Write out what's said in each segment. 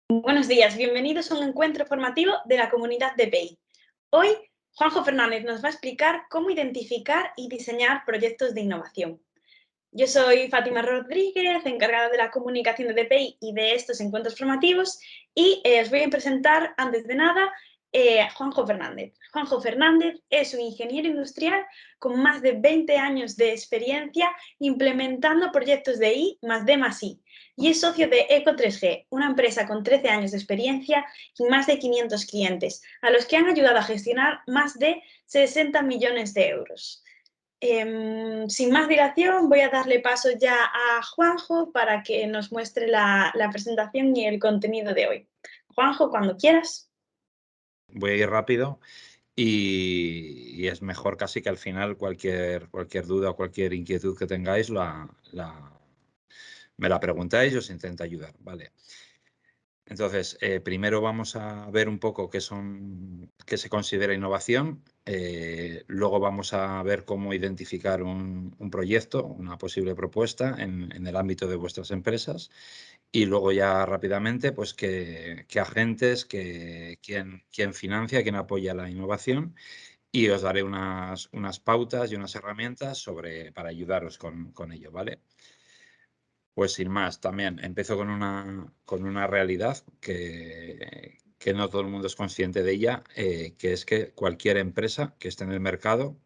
Buenos días, bienvenidos a un encuentro formativo de la comunidad de PEI. Hoy, Juanjo Fernández nos va a explicar cómo identificar y diseñar proyectos de innovación. Yo soy Fátima Rodríguez, encargada de la comunicación de DPI y de estos encuentros formativos, y os voy a presentar, antes de nada, a Juanjo Fernández. Juanjo Fernández es un ingeniero industrial con más de 20 años de experiencia implementando proyectos de I más D más I, y es socio de Eco3G, una empresa con 13 años de experiencia y más de 500 clientes, a los que han ayudado a gestionar más de 60 millones de euros. Sin más dilación, voy a darle paso ya a Juanjo para que nos muestre la presentación y el contenido de hoy. Juanjo, cuando quieras. Voy a ir rápido y es mejor casi que al final cualquier duda o cualquier inquietud que tengáis me la preguntáis y os intento ayudar, ¿vale? Entonces, primero vamos a ver un poco qué se considera innovación, luego vamos a ver cómo identificar un proyecto, una posible propuesta en el ámbito de vuestras empresas y luego ya rápidamente, pues qué agentes, quién financia, quién apoya la innovación y os daré unas pautas y unas herramientas para ayudaros con ello, ¿vale? Pues sin más, también empiezo con una realidad que no todo el mundo es consciente de ella, que es que cualquier empresa que esté en el mercado,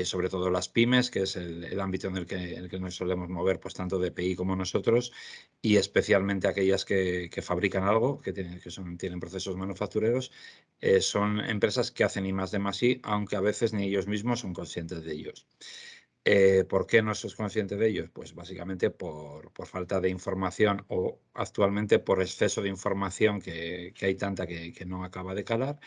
sobre todo las pymes, que es el ámbito en el que nos solemos mover, pues tanto DPI como nosotros, y especialmente aquellas que fabrican algo, tienen procesos manufactureros, son empresas que hacen I+D+I, aunque a veces ni ellos mismos son conscientes de ellos. ¿Por qué no sos consciente de ello? Pues básicamente por falta de información o actualmente por exceso de información que hay tanta que no acaba de calar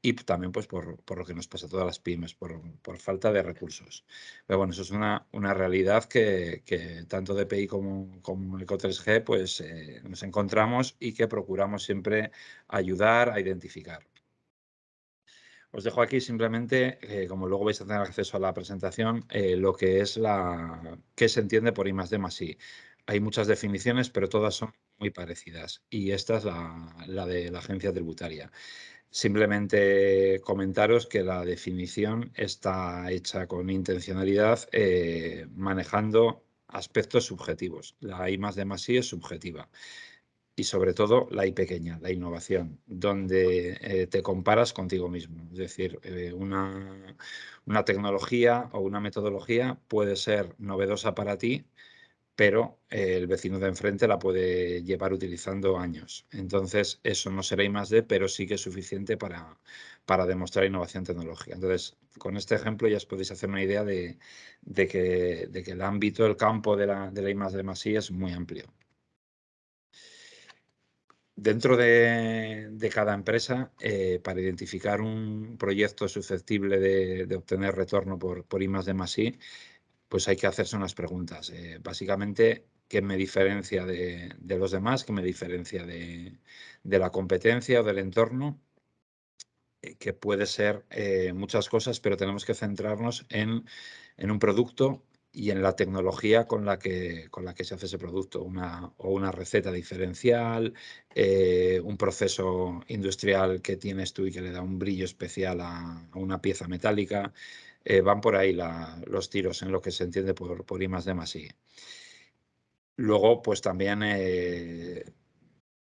y también pues por lo que nos pasa a todas las pymes, por falta de recursos. Pero bueno, eso es una realidad que tanto DPI como Eco3G pues nos encontramos y que procuramos siempre ayudar a identificar. Os dejo aquí simplemente, como luego vais a tener acceso a la presentación, lo que es qué se entiende por I+D+I. Hay muchas definiciones, pero todas son muy parecidas. Y esta es la de la agencia tributaria. Simplemente comentaros que la definición está hecha con intencionalidad, manejando aspectos subjetivos. La I+D+I es subjetiva. Y sobre todo la I pequeña, la innovación, donde te comparas contigo mismo. Es decir, una tecnología o una metodología puede ser novedosa para ti, pero el vecino de enfrente la puede llevar utilizando años. Entonces, eso no será I+D, pero sí que es suficiente para demostrar innovación tecnológica. Entonces, con este ejemplo ya os podéis hacer una idea de que el ámbito, el campo de la I+D+I es muy amplio. Dentro de cada empresa, para identificar un proyecto susceptible de obtener retorno por I+D+I, pues hay que hacerse unas preguntas. Básicamente, ¿qué me diferencia de los demás? ¿Qué me diferencia de la competencia o del entorno? Que puede ser muchas cosas, pero tenemos que centrarnos en un producto y en la tecnología con la que se hace ese producto, una receta diferencial, un proceso industrial que tienes tú y que le da un brillo especial a una pieza metálica. Van por ahí los tiros en lo que se entiende por I+D+I. Luego, pues también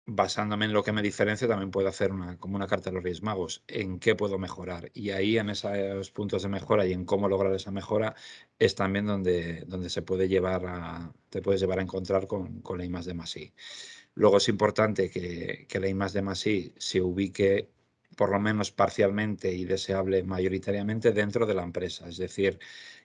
basándome en lo que me diferencia, también puedo hacer como una carta de los Reyes Magos, en qué puedo mejorar. Y ahí, en esos puntos de mejora y en cómo lograr esa mejora, es también donde te puedes llevar a encontrar con la I+D+I. Luego es importante que la I+D+I se ubique por lo menos parcialmente y deseable mayoritariamente dentro de la empresa. Es decir,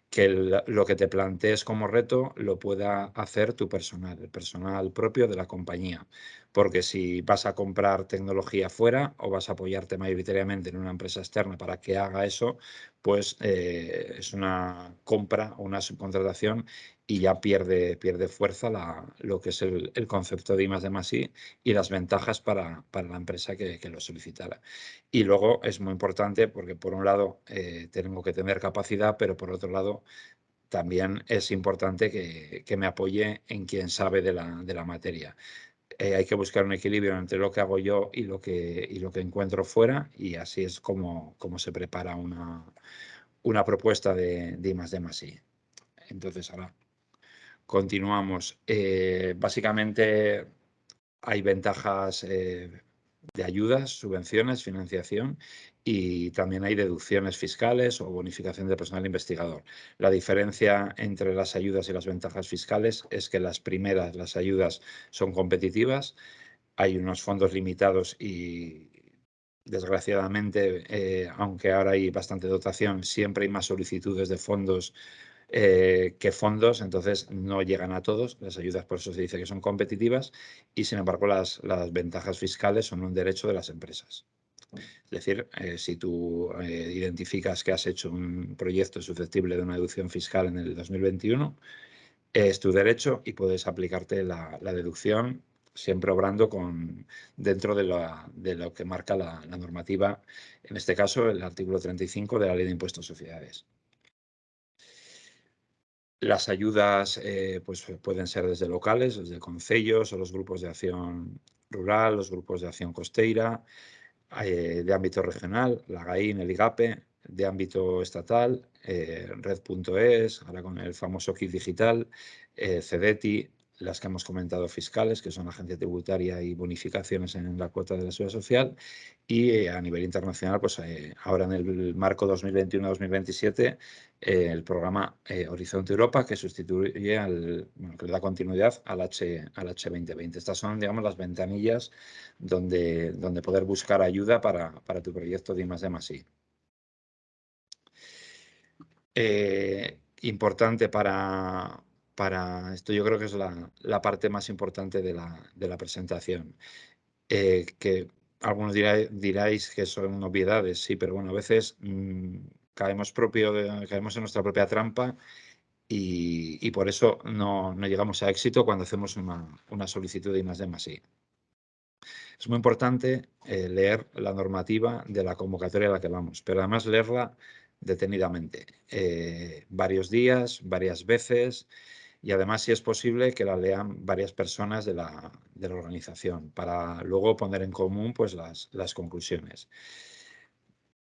que lo que te plantees como reto lo pueda hacer tu personal, el personal propio de la compañía. Porque si vas a comprar tecnología fuera o vas a apoyarte mayoritariamente en una empresa externa para que haga eso, pues es una compra o una subcontratación y ya pierde fuerza lo que es el concepto de I+D+I y las ventajas para la empresa que lo solicitara. Y luego es muy importante porque por un lado tengo que tener capacidad, pero por otro lado también es importante que me apoye en quien sabe de la materia. hay que buscar un equilibrio entre lo que hago yo y lo que encuentro fuera, y así es como se prepara una propuesta de I+D+I. Entonces, ahora continuamos. Básicamente hay ventajas de ayudas, subvenciones, financiación, y también hay deducciones fiscales o bonificación de personal investigador. La diferencia entre las ayudas y las ventajas fiscales es que las primeras, las ayudas, son competitivas, hay unos fondos limitados y, desgraciadamente, aunque ahora hay bastante dotación, siempre hay más solicitudes de fondos que fondos, entonces no llegan a todos. Las ayudas, por eso se dice que son competitivas, y sin embargo las ventajas fiscales son un derecho de las empresas. Es decir, si tú identificas que has hecho un proyecto susceptible de una deducción fiscal en el 2021, es tu derecho y puedes aplicarte la deducción, siempre obrando dentro de lo que marca la normativa, en este caso el artículo 35 de la Ley de Impuestos a Sociedades. Las ayudas pues pueden ser desde locales, desde concellos o los grupos de acción rural, los grupos de acción costeira, de ámbito regional, la GAIN, el IGAPE, de ámbito estatal, Red.es, ahora con el famoso kit digital, CEDETI, las que hemos comentado fiscales, que son la agencia tributaria y bonificaciones en la cuota de la seguridad social, y a nivel internacional, pues ahora en el marco 2021-2027, el programa Horizonte Europa, que sustituye que le da continuidad al H2020. Estas son, digamos, las ventanillas donde poder buscar ayuda para tu proyecto de I+D+I. Importante para esto, yo creo que es la parte más importante de la presentación, que algunos diráis que son obviedades, sí, pero bueno, a veces caemos en nuestra propia trampa, y por eso no llegamos a éxito cuando hacemos una solicitud de I+D+I. Es muy importante leer la normativa de la convocatoria a la que vamos, pero además leerla detenidamente, varios días, varias veces, y además, si es posible, que la lean varias personas de la organización, para luego poner en común pues, las conclusiones.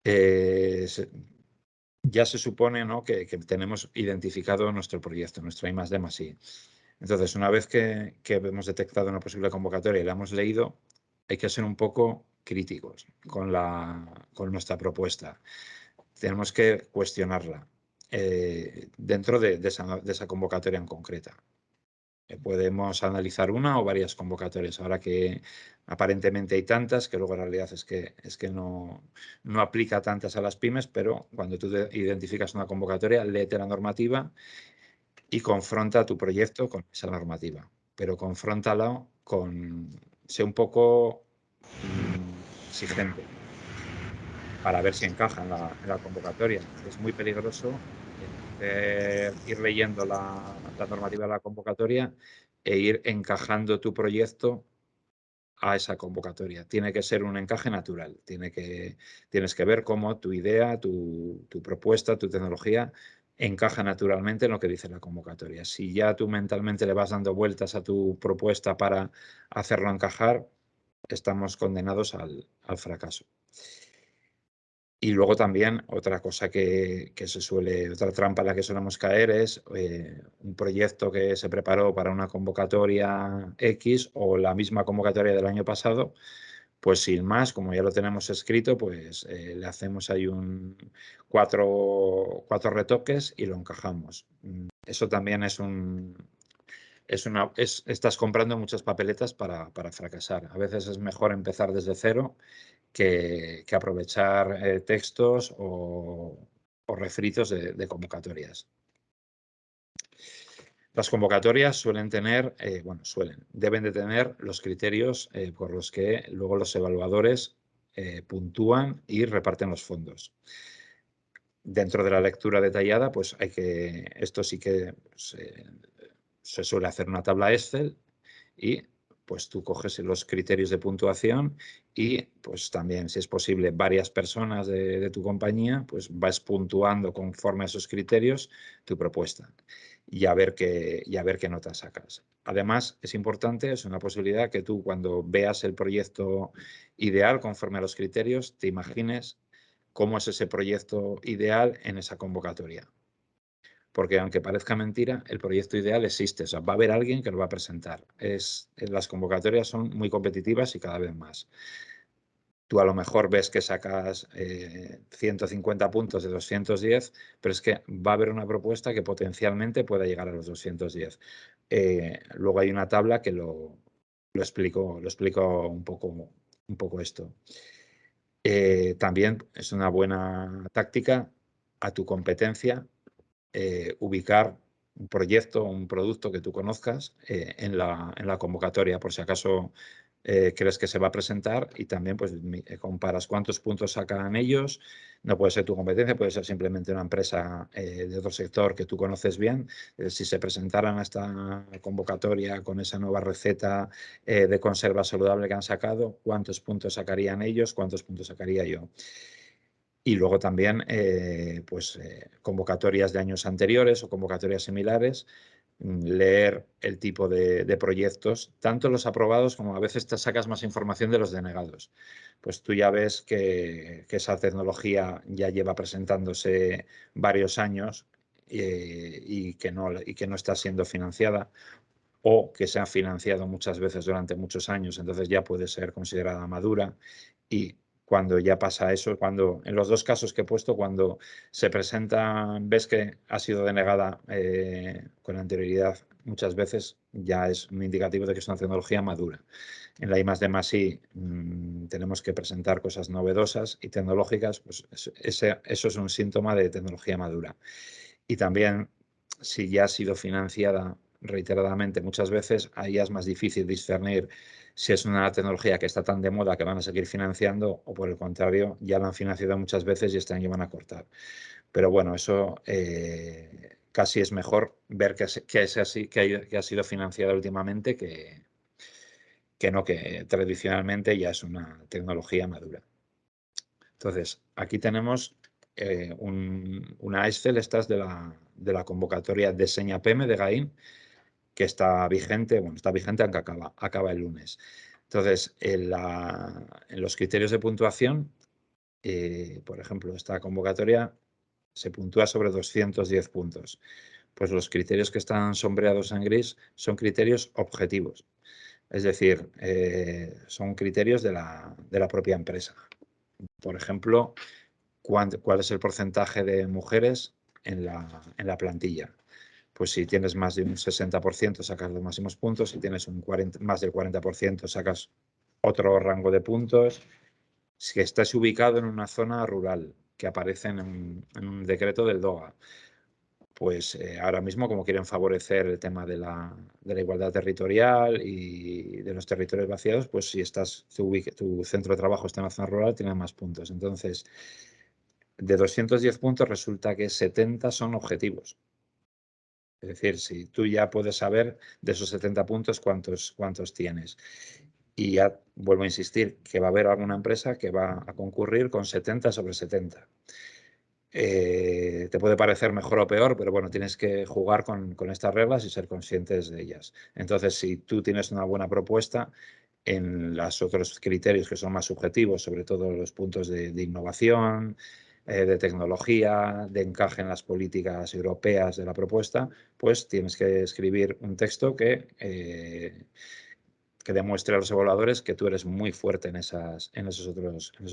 Ya se supone, ¿no?, que tenemos identificado nuestro proyecto, nuestro I+D+I. Entonces, una vez que hemos detectado una posible convocatoria y la hemos leído, hay que ser un poco críticos con nuestra propuesta. Tenemos que cuestionarla dentro de esa convocatoria en concreta. Podemos analizar una o varias convocatorias. Ahora que aparentemente hay tantas, que luego en realidad es que no aplica tantas a las pymes, pero cuando tú identificas una convocatoria, léete la normativa y confronta tu proyecto con esa normativa. Pero confróntalo sé un poco exigente para ver si encaja en la convocatoria. Es muy peligroso ir leyendo la normativa de la convocatoria e ir encajando tu proyecto a esa convocatoria. Tiene que ser un encaje natural. Tienes que ver cómo tu idea, tu propuesta, tu tecnología encaja naturalmente en lo que dice la convocatoria. Si ya tú mentalmente le vas dando vueltas a tu propuesta para hacerlo encajar, estamos condenados al fracaso. Y luego también otra cosa otra trampa en la que solemos caer es un proyecto que se preparó para una convocatoria X o la misma convocatoria del año pasado, pues sin más, como ya lo tenemos escrito, pues le hacemos ahí cuatro retoques y lo encajamos. Eso también estás comprando muchas papeletas para fracasar. A veces es mejor empezar desde cero que aprovechar textos o refritos de convocatorias. Las convocatorias deben de tener los criterios por los que luego los evaluadores puntúan y reparten los fondos. Dentro de la lectura detallada, pues esto sí que se suele hacer una tabla Excel, y pues tú coges los criterios de puntuación y pues también, si es posible, varias personas de tu compañía, pues vas puntuando conforme a esos criterios tu propuesta. y a ver qué notas sacas. Además, es importante, es una posibilidad que tú cuando veas el proyecto ideal conforme a los criterios, te imagines cómo es ese proyecto ideal en esa convocatoria. Porque aunque parezca mentira, el proyecto ideal existe. O sea, va a haber alguien que lo va a presentar. Las convocatorias son muy competitivas y cada vez más. Tú a lo mejor ves que sacas 150 puntos de 210, pero es que va a haber una propuesta que potencialmente pueda llegar a los 210. Luego hay una tabla que lo explico un poco esto. También es una buena táctica a tu competencia ubicar un proyecto o un producto que tú conozcas en la convocatoria, por si acaso crees que se va a presentar, y también pues comparas cuántos puntos sacan ellos. No puede ser tu competencia, puede ser simplemente una empresa de otro sector que tú conoces bien. Si se presentaran a esta convocatoria con esa nueva receta de conserva saludable que han sacado, ¿cuántos puntos sacarían ellos? ¿Cuántos puntos sacaría yo? Y luego también convocatorias de años anteriores o convocatorias similares, leer el tipo de proyectos, tanto los aprobados como a veces te sacas más información de los denegados. Pues tú ya ves que esa tecnología ya lleva presentándose varios años y que no está siendo financiada, o que se ha financiado muchas veces durante muchos años, entonces ya puede ser considerada madura. Y cuando ya pasa eso, cuando en los dos casos que he puesto, cuando se presenta, ves que ha sido denegada con anterioridad muchas veces, ya es un indicativo de que es una tecnología madura. En la I+D+I tenemos que presentar cosas novedosas y tecnológicas, pues eso es un síntoma de tecnología madura. Y también, si ya ha sido financiada reiteradamente muchas veces, ahí ya es más difícil discernir si es una tecnología que está tan de moda que van a seguir financiando, o por el contrario, ya la han financiado muchas veces y este año van a cortar. Pero bueno, eso casi es mejor ver que ha sido financiada últimamente que no, que tradicionalmente ya es una tecnología madura. Entonces, aquí tenemos una Excel, estas de la convocatoria de Señapeme de GAIN, que está vigente, aunque acaba el lunes. Entonces, en los criterios de puntuación, por ejemplo, esta convocatoria se puntúa sobre 210 puntos. Pues los criterios que están sombreados en gris son criterios objetivos. Es decir, son criterios de la propia empresa. Por ejemplo, cuál es el porcentaje de mujeres en la plantilla. Pues si tienes más de un 60% sacas los máximos puntos, si tienes más del 40% sacas otro rango de puntos. Si estás ubicado en una zona rural, que aparece en un decreto del DOGA, pues ahora mismo, como quieren favorecer el tema de la igualdad territorial y de los territorios vaciados, pues si tu centro de trabajo está en la zona rural, tienes más puntos. Entonces, de 210 puntos resulta que 70 son objetivos. Es decir, si tú ya puedes saber de esos 70 puntos cuántos tienes. Y ya vuelvo a insistir que va a haber alguna empresa que va a concurrir con 70 sobre 70. Te puede parecer mejor o peor, pero bueno, tienes que jugar con estas reglas y ser conscientes de ellas. Entonces, si tú tienes una buena propuesta en los otros criterios que son más subjetivos, sobre todo los puntos de innovación, de tecnología, de encaje en las políticas europeas de la propuesta, pues tienes que escribir un texto que demuestre a los evaluadores que tú eres muy fuerte en esos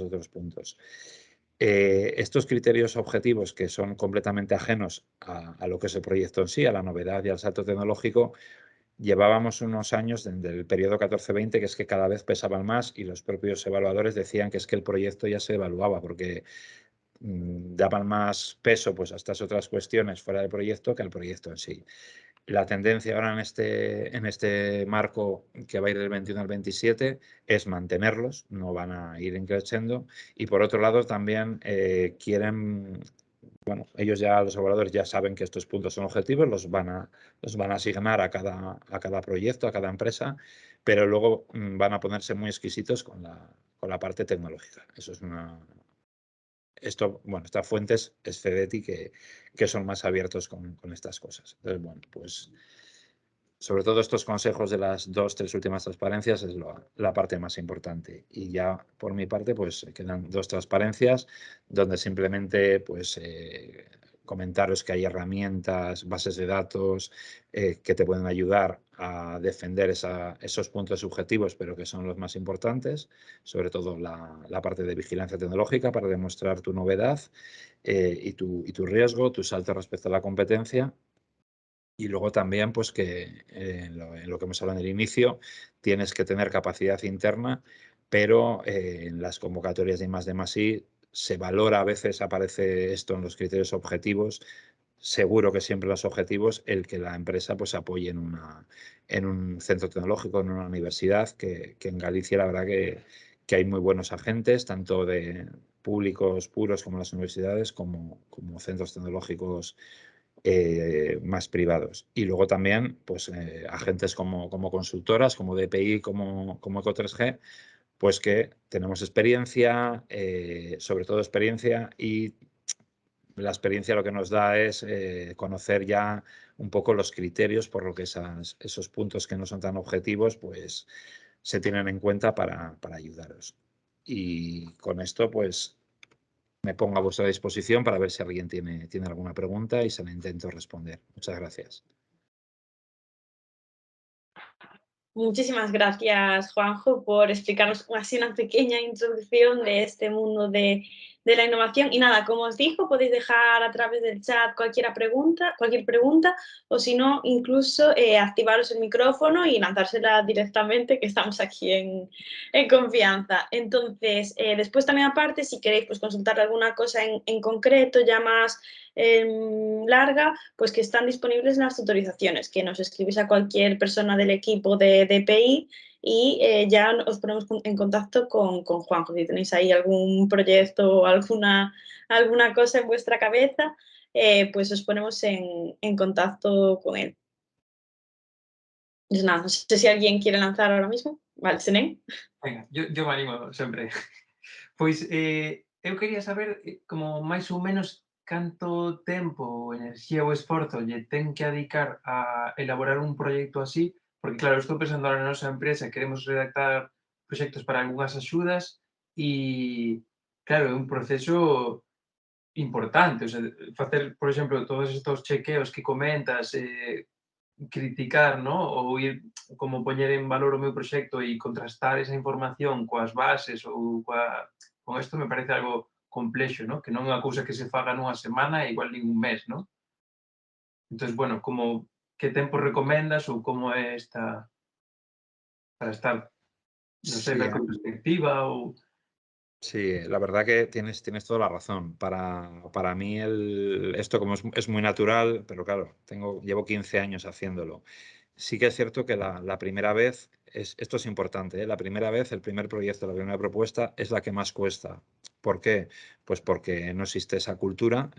otros puntos. Estos criterios objetivos, que son completamente ajenos a lo que es el proyecto en sí, a la novedad y al salto tecnológico, llevábamos unos años desde el periodo 14-20 que es que cada vez pesaban más, y los propios evaluadores decían que es que el proyecto ya se evaluaba porque daban más peso pues a estas otras cuestiones fuera del proyecto que al proyecto en sí. La tendencia ahora en este marco que va a ir del 21 al 27 es mantenerlos, no van a ir creciendo. Y por otro lado también quieren, bueno, ellos ya, los evaluadores ya saben que estos puntos son objetivos, los van a asignar a cada proyecto, a cada empresa, pero luego van a ponerse muy exquisitos con la parte tecnológica. Eso estas fuentes es Fedeti que son más abiertos con estas cosas. Entonces, bueno, pues sobre todo estos consejos de las 2-3 últimas transparencias es la parte más importante. Y ya por mi parte, pues quedan 2 transparencias donde simplemente pues comentaros que hay herramientas, bases de datos que te pueden ayudar a defender esos puntos subjetivos, pero que son los más importantes, sobre todo la parte de vigilancia tecnológica para demostrar tu novedad y tu riesgo, tu salto respecto a la competencia. Y luego también, pues que en lo que hemos hablado en el inicio, tienes que tener capacidad interna, pero en las convocatorias de I+D+I se valora, a veces aparece esto en los criterios objetivos, seguro que siempre los objetivos, el que la empresa pues apoye en un centro tecnológico, en una universidad, que en Galicia la verdad que hay muy buenos agentes, tanto de públicos puros como las universidades, como centros tecnológicos más privados. Y luego también pues, agentes como consultoras, como DPI, como Eco3G, pues que tenemos experiencia, sobre todo experiencia, y la experiencia lo que nos da es conocer ya un poco los criterios por lo que esos puntos que no son tan objetivos pues se tienen en cuenta para ayudaros. Y con esto pues me pongo a vuestra disposición para ver si alguien tiene alguna pregunta y se la intento responder. Muchas gracias. Muchísimas gracias, Juanjo, por explicarnos así una pequeña introducción de este mundo de la innovación. Y nada, como os digo, podéis dejar a través del chat cualquier pregunta, o si no, incluso activaros el micrófono y lanzársela directamente, que estamos aquí en confianza. Entonces, después también aparte, si queréis pues, consultar alguna cosa en concreto, ya más larga, pues que están disponibles las tutorizaciones, que nos escribís a cualquier persona del equipo de DPI y ya os ponemos en contacto con Juanjo. Si tenéis ahí algún proyecto o alguna cosa en vuestra cabeza, pues os ponemos en contacto con él. Pues nada, no sé si alguien quiere lanzar ahora mismo. Vale, Senén. Venga, yo me animo sempre. Pois eu quería saber como máis ou menos canto tempo, enerxía ou esforzo lle ten que dedicar a elaborar un proxecto así, porque claro, estou pensando na nosa empresa, queremos redactar proxectos para algunhas axudas e claro, é un proceso importante, o sea, facer, por exemplo, todos estos chequeos que comentas, criticar, ¿no? Ou ir como poñer en valor o meu proxecto e contrastar esa información coas bases ou con isto me parece algo complexo, ¿no? Que non é unha cousa que se faga nunha semana e igual nin un mes, ¿no? Entón, bueno, como que tempo recomendas ou como é esta para estar, non sei, Sí, ver con perspectiva ou... sí, la verdad que tienes toda la razón. Para mí esto como es muy natural, pero claro, llevo 15 años haciéndolo. Sí que es cierto que la primera vez, esto es importante, ¿eh? La primera vez, el primer proyecto, la primera propuesta es la que más cuesta. ¿Por qué? Pues porque no existe esa cultura,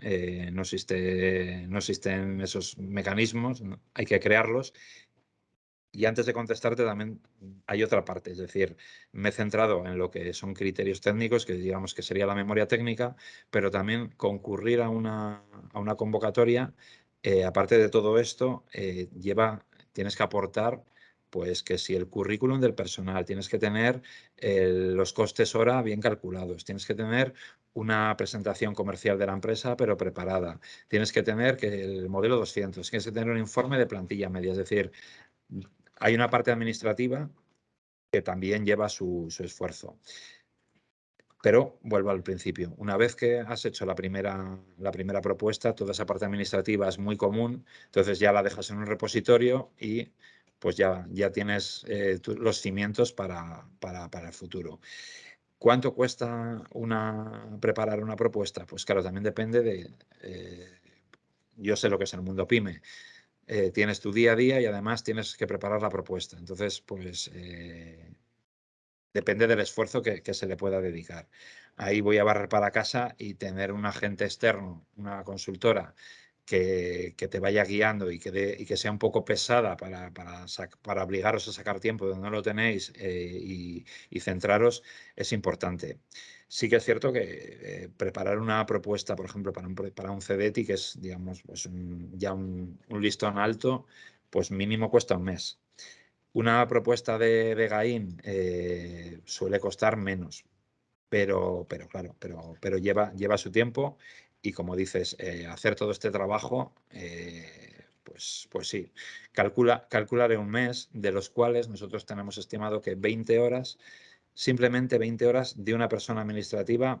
no existen esos mecanismos, ¿no? Hay que crearlos. Y antes de contestarte también hay otra parte, es decir, me he centrado en lo que son criterios técnicos, que digamos que sería la memoria técnica, pero también concurrir a una convocatoria, aparte de todo esto, tienes que aportar, pues que si el currículum del personal, tienes que tener los costes hora bien calculados, tienes que tener una presentación comercial de la empresa, pero preparada, tienes que tener que el modelo 200, tienes que tener un informe de plantilla media, es decir, hay una parte administrativa que también lleva su esfuerzo. Pero vuelvo al principio. Una vez que has hecho la primera propuesta, toda esa parte administrativa es muy común, entonces ya la dejas en un repositorio y pues ya tienes los cimientos para el futuro. ¿Cuánto cuesta preparar una propuesta? Pues claro, también depende de... yo sé lo que es el mundo PYME. Tienes tu día a día y además tienes que preparar la propuesta. Entonces, pues depende del esfuerzo que se le pueda dedicar. Ahí voy a barrer para casa y tener un agente externo, una consultora, que te vaya guiando y que sea un poco pesada para obligaros a sacar tiempo donde no lo tenéis y centraros, es importante. Sí que es cierto que preparar una propuesta, por ejemplo, para un CDTI, que es, digamos, pues ya un listón alto, pues mínimo cuesta un mes. Una propuesta de Gain suele costar menos, pero claro, pero lleva su tiempo y, como dices, hacer todo este trabajo, pues sí, calcula de un mes, de los cuales nosotros tenemos estimado que 20 horas, simplemente 20 horas de una persona administrativa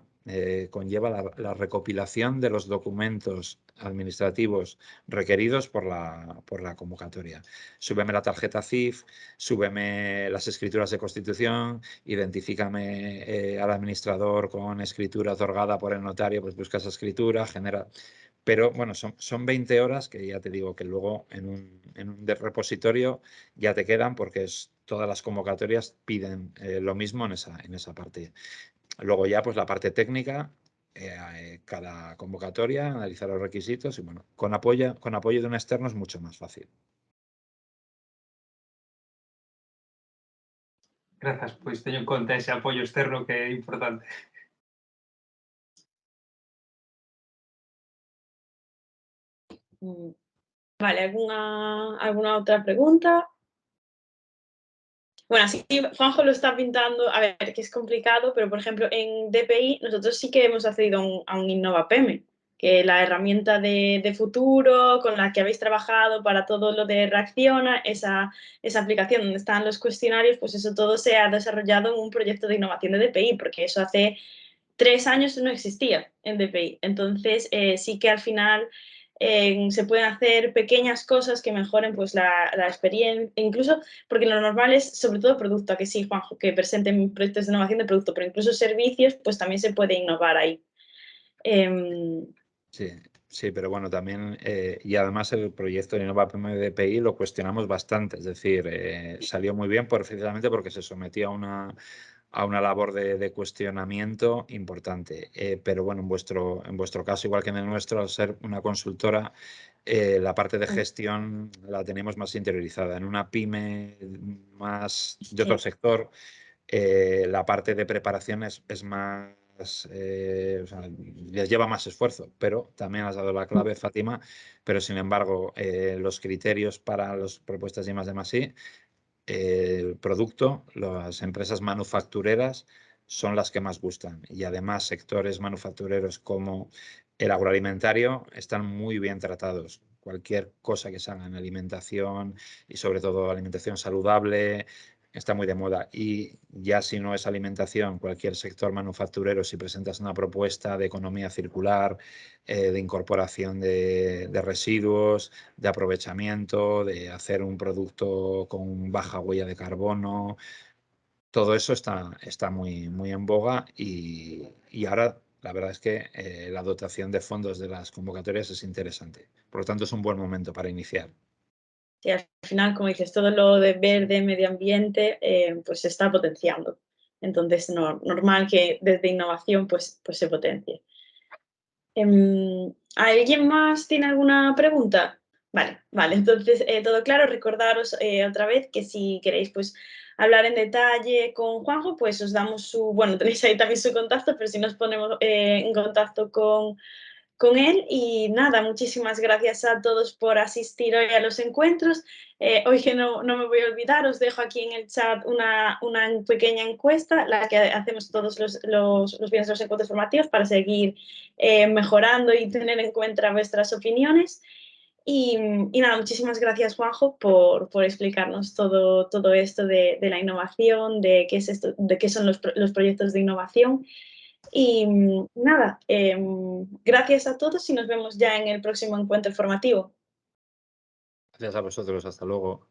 conlleva la recopilación de los documentos administrativos requeridos por la convocatoria. Súbeme la tarjeta CIF, súbeme las escrituras de constitución, identifícame al administrador con escritura otorgada por el notario, pues busca esa escritura, genera... Pero bueno, son 20 horas que ya te digo que luego en un repositorio ya te quedan, porque todas las convocatorias piden lo mismo en esa parte. Luego ya pues la parte técnica, cada convocatoria, analizar los requisitos y bueno, con apoyo de un externo es mucho más fácil. Grazas, pois teño en conta ese apoio externo que é importante. Vale, ¿alguna otra pregunta? Bueno, sí, Juanjo lo está pintando, a ver, que es complicado, pero por ejemplo en DPI nosotros sí que hemos accedido a un InnovaPM, que la herramienta de futuro con la que habéis trabajado para todo lo de Reacciona, esa aplicación donde están los cuestionarios, pues eso todo se ha desarrollado en un proyecto de innovación de DPI, porque eso hace 3 años no existía en DPI. Entonces sí que al final se pueden hacer pequeñas cosas que mejoren pues la experiencia, incluso porque lo normal es sobre todo producto, que sí, Juanjo, que presenten proyectos de innovación de producto, pero incluso servicios, pues también se puede innovar ahí. Sí, pero bueno, también, y además el proyecto de InnovaPM de DPI lo cuestionamos bastante, es decir, salió muy bien precisamente porque se sometió a una labor de cuestionamiento importante. Pero bueno, en vuestro caso, igual que en el nuestro, al ser una consultora, la parte de gestión la tenemos más interiorizada. En una pyme más de otro sector, la parte de preparación es más... o sea, les lleva más esfuerzo, pero también has dado la clave, Fátima, pero sin embargo los criterios para las propuestas de I+D+I, el producto, las empresas manufactureras son las que más gustan, y además sectores manufactureros como el agroalimentario están muy bien tratados. Cualquier cosa que se haga en alimentación, y sobre todo alimentación saludable, está muy de moda. Y ya si no es alimentación, cualquier sector manufacturero, si presentas una propuesta de economía circular, de incorporación de residuos, de aprovechamiento, de hacer un producto con baja huella de carbono, todo eso está muy, muy en boga, y ahora la verdad es que la dotación de fondos de las convocatorias es interesante. Por lo tanto, es un buen momento para iniciar. Sí, al final, como dices, todo lo de verde, medio ambiente, pues se está potenciando. Entonces, normal que desde innovación pues se potencie. ¿Alguien más tiene alguna pregunta? Vale, entonces todo claro. Recordaros otra vez que si queréis pues hablar en detalle con Juanjo, pues os damos bueno, tenéis ahí también su contacto, pero si nos ponemos en contacto con él. Y nada, muchísimas gracias a todos por asistir hoy a los encuentros. Hoy, que no me voy a olvidar, os dejo aquí en el chat una pequeña encuesta, la que hacemos todos los viernes de los encuentros formativos, para seguir mejorando y tener en cuenta vuestras opiniones. Y nada, muchísimas gracias, Juanjo, por explicarnos todo esto de la innovación, de qué es esto, de qué son los proyectos de innovación. Y nada, gracias a todos y nos vemos ya en el próximo encuentro formativo. Gracias a vosotros. Hasta luego.